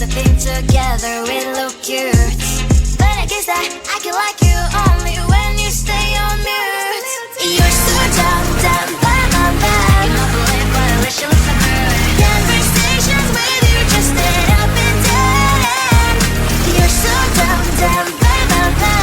I think together we look cute. But I guess that I can like you only when you stay on mute. You're so dumb, dumb, blah, blah, blah. You don't believe what I wish you look so good. Conversations with you just stayed up and down. You're so dumb, dumb, blah, blah, blah.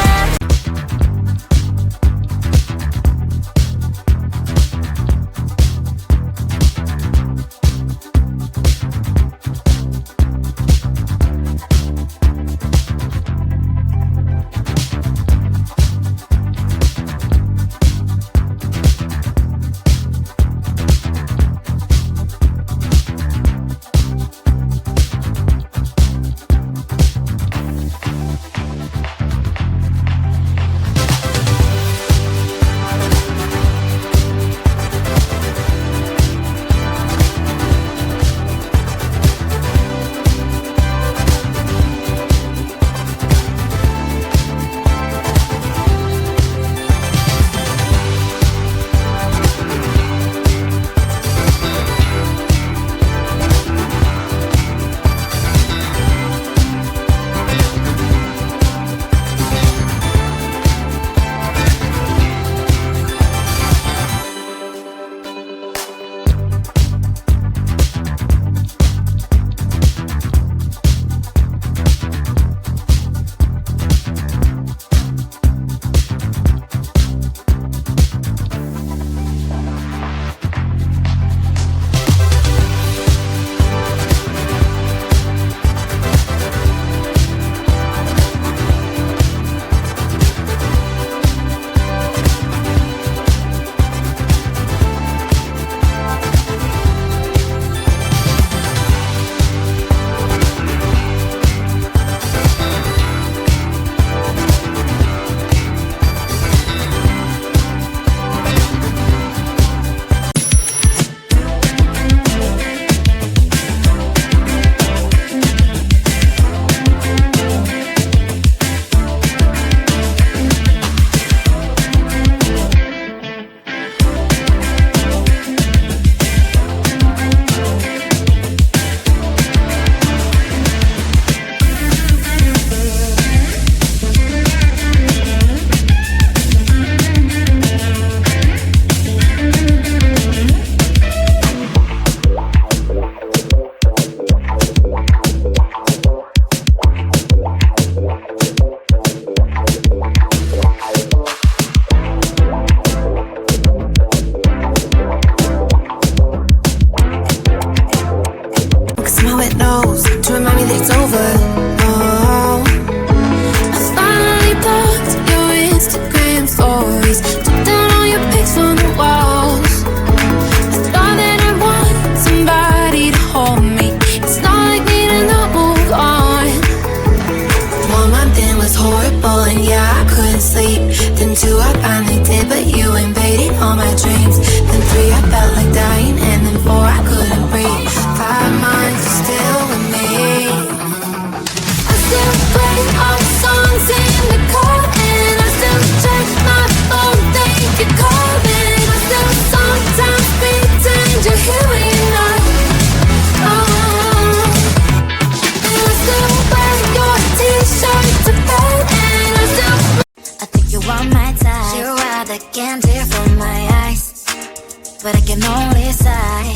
But I can only sigh,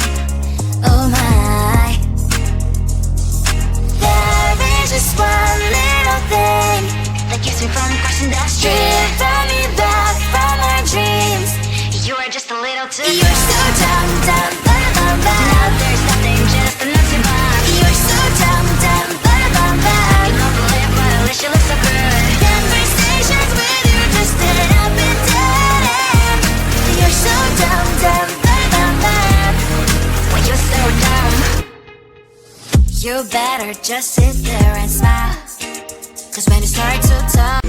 oh my. There is just one little thing that keeps me from crossing that street. Driven me back from my dreams. You are just a little too You're so dumb, dumb, blah, blah, blah. Now there's nothing just enough to buy. You're so dumb, dumb, blah, blah, blah. You don't believe but I wish you look so good. Conversations with you just ended up in dead. You're so dumb, dumb, blah, blah, blah. When you're so dumb, you better just sit there and smile. Cause when you start to talk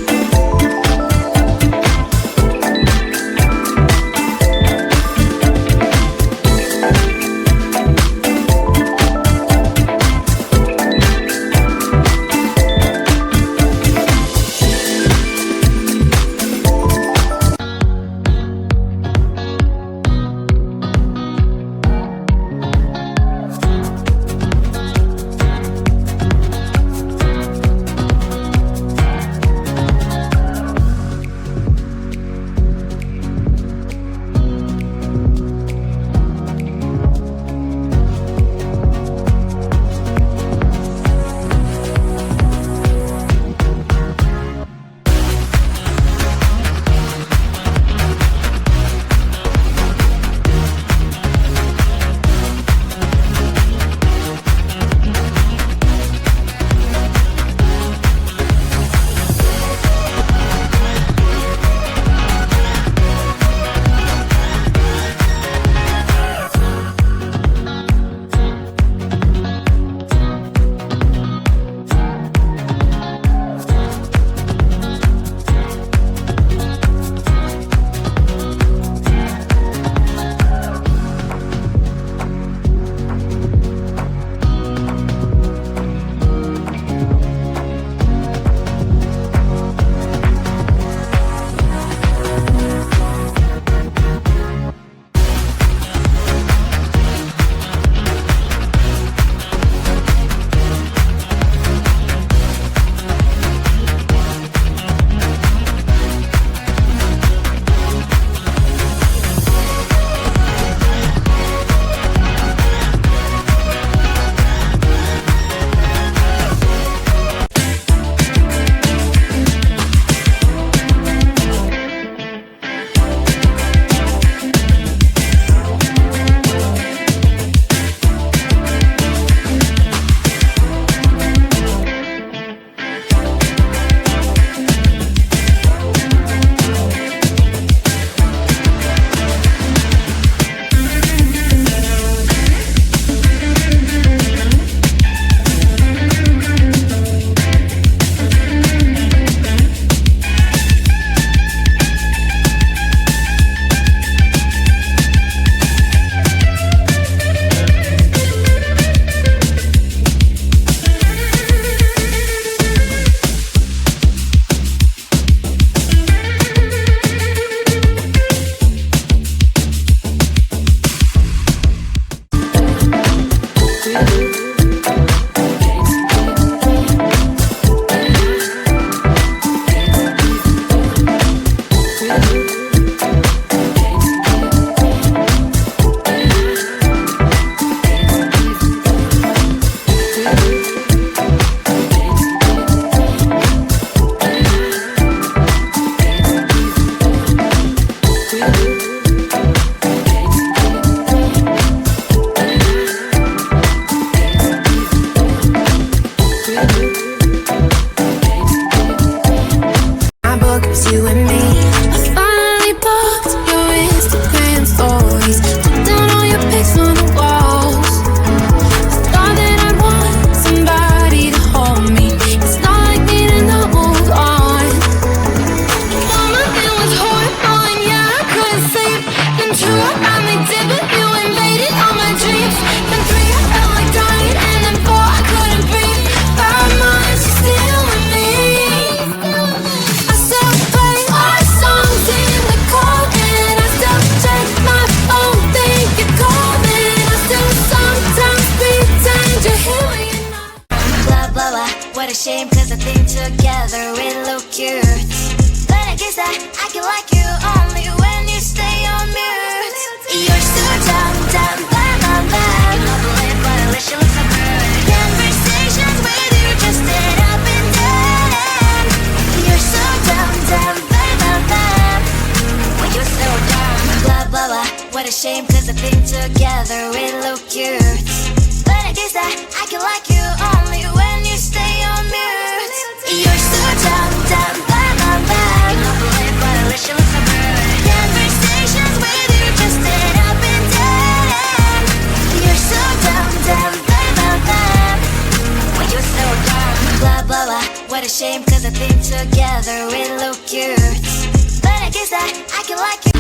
shame, cause I think together we look cute. But I guess that I can like you only when you stay on mute. You're so dumb, dumb, bam, bam, bam. Not believe, but at least you look so good. Conversations with you just end up in dead. You're so dumb, dumb, bam, bam, bam. Well, you're so dumb. Blah, blah, blah. What a shame, cause I think together we look cute. But I guess that I can like you only when you stay on mute. You're so dumb, dumb, bam, bam, bam. Not believe, but at least you look so good. Conversations with you just end up in dead end. You're so dumb, dumb, bam, bam, bam. Well, you're so dumb. Blah, blah, blah. What a shame, cause I think together we look cute. But I guess that I can like you